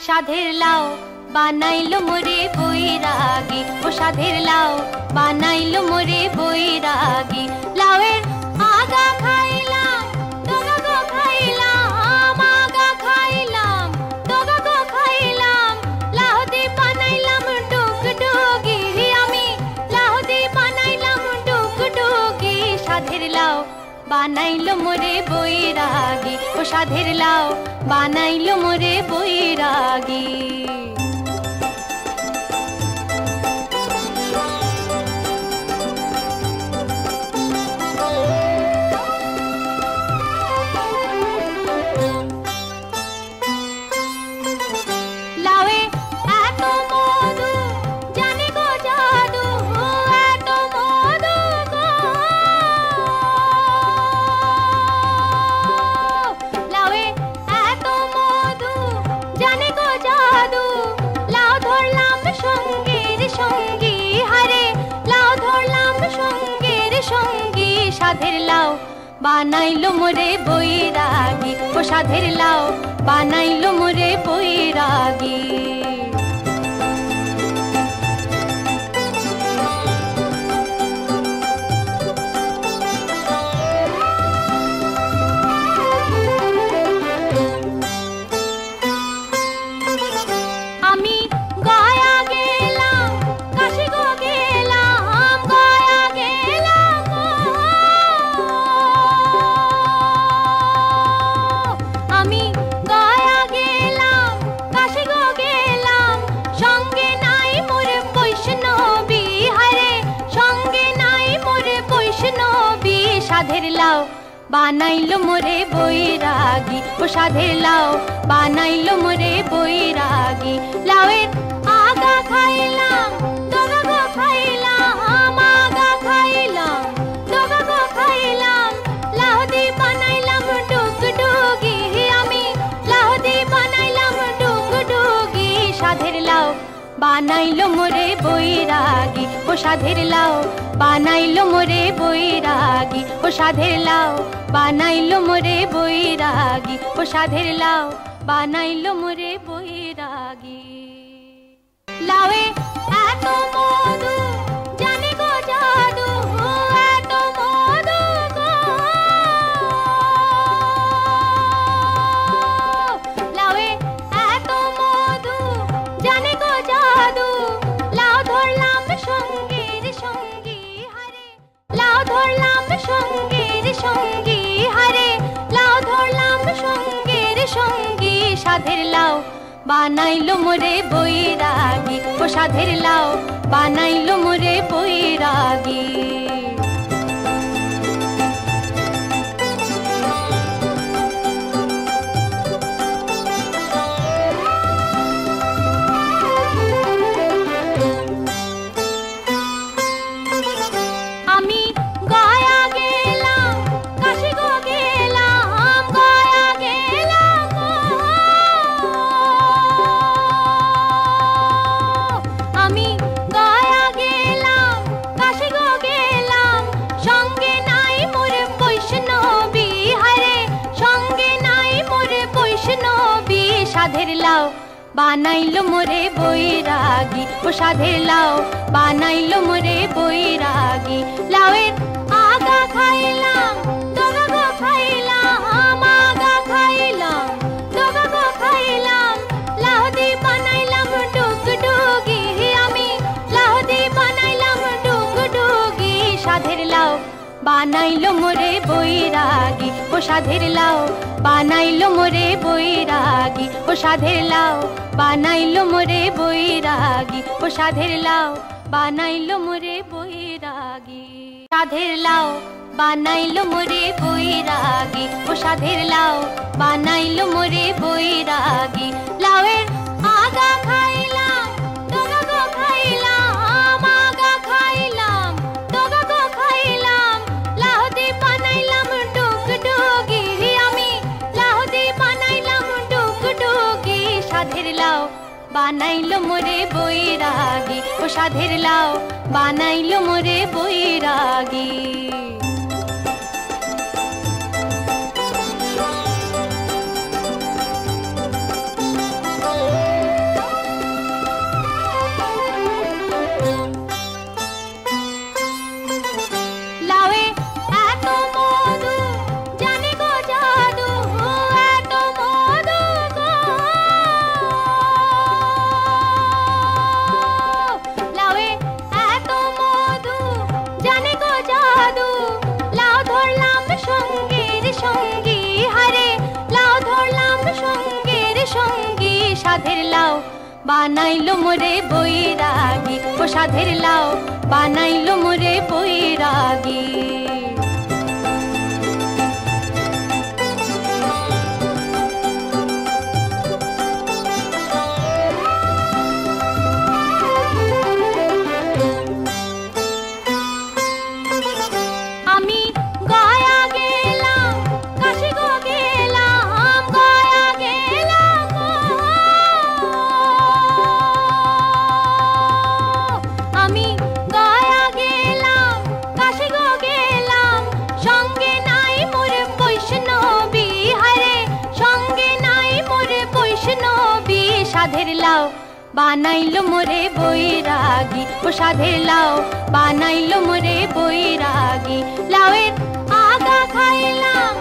সাধের লাউ বানাইলো মোরে বৈরাগী, ও সাধের লাউ বানাইলো মোরে বৈরাগী। লাউয়ের আগা খাইলাম, ডগা গো খাইলাম, আগা খাইলাম, ডগা গো খাইলাম। লাউ দি বানাইলাম ডুগডুগি, আমি লাউ দি বানাইলাম ডুগডুগি। সাধের লাউ বানাইলো মোরে বৈরাগী, ও সাধের লাউ বানাইলো মোরে বৈরাগী। সাধের লাউ বানাইলো মোরে বৈরাগী, ও সাধের লাউ বানাইলো মোরে বৈরাগী। আমি গয়া গেলাম, কাশি গো গেলাম, গয়া গেলাম। আমি গয়া গেলাম, কাশি গো গেলাম, সঙ্গে নাই মোর বৈষ্ণবী, হারে সঙ্গে নাই মোর বৈষ্ণবী। সাধের লাউ বানাইলো মোরে বৈরাগী, ও সাধের লাউ বানাইলো মোরে বৈরাগী। লাউয়ের আগা খাইলাম, ডগা গো খাইলাম, আগা খাইলাম, ডগা গো খাইলাম। লাউ দি বানাইলাম ডুগডুগি, আমি লাউ দি বানাইলাম ডুগডুগি। সাধের লাউ বানাইলো মোরে বৈরাগী, ও সাধের লাউ বানাইলো মোরে বৈরাগী, ও সাধের লাউ বানাইলো মোরে বৈরাগী, ও সাধের লাউ বানাইলো মোরে বৈরাগী। লাউয়ে এত মধু জানি গো জাদু, এত মধু গো। লাউয়ে এত মধু জানি গো জাদু, লাউ ধরলাম সঙ্গীর সঙ্গী, হারে লাউ ধরলাম সঙ্গীর সঙ্গী, হারে লাউ ধরলাম সঙ্গীর সঙ্গী। সাধের লাউ বানাইলো মোরে বৈরাগী, ও সাধের লাউ বানাইলো মোরে বৈরাগী। আমি গয়া গেলাম, কাশি গো গেলাম, গয়া গেলাম। আমি গয়া গেলাম, কাশি গো গেলাম, সঙ্গে নাই মোর বৈষ্ণবী, হারে সঙ্গে নাই মোর বৈষ্ণবী। সাধের লাউ বানাইলো মোরে বৈরাগী, ও সাধের লাউ বানাইলো মোরে বৈরাগী। লাউয়ের আগা খাইলাম, ডগা গো খাইলাম, আগা খাইলাম, ডগা গো খাইলাম। লাউ দি বানাইলাম ডুগডুগি, আমি লাউ দি বানাইলাম ডুগডুগি। সাধের লাউ বানাইলো মোরে বৈরাগী, ও সাধের লাউ বানাইলো মোরে বৈরাগী, ও সাধের লাউ বানাইলো মোরে বৈরাগী, ও সাধের লাউ বানাইলো মোরে বৈরাগী। সাধের লাউ বানাইলো মোরে বৈরাগী, ও সাধের লাউ বানাইলো মোরে বৈরাগী। লাউয়ের আগা খাইলাম, ডগা গো খাইলাম, আগা খাইলাম, ডগা গো খাইলাম। লাউ দি বানাইলাম ডুগডুগি, আমি লাউ দি বানাইলাম ডুগডুগি। সাধের লাউ বানাইলো মোরে বৈরাগী, ও সাধের লাউ বানাইলো মোরে বৈরাগী। সাধের লাউ বানাইলো মোরে বৈরাগী, ও সাধের লাউ বানাইলো মোরে বৈরাগী। সাধের লাউ বানাইলো মোরে বৈরাগী, ও সাধের লাউ বানাইলো মোরে বৈরাগী। লাউয়ের আগা খাইলাম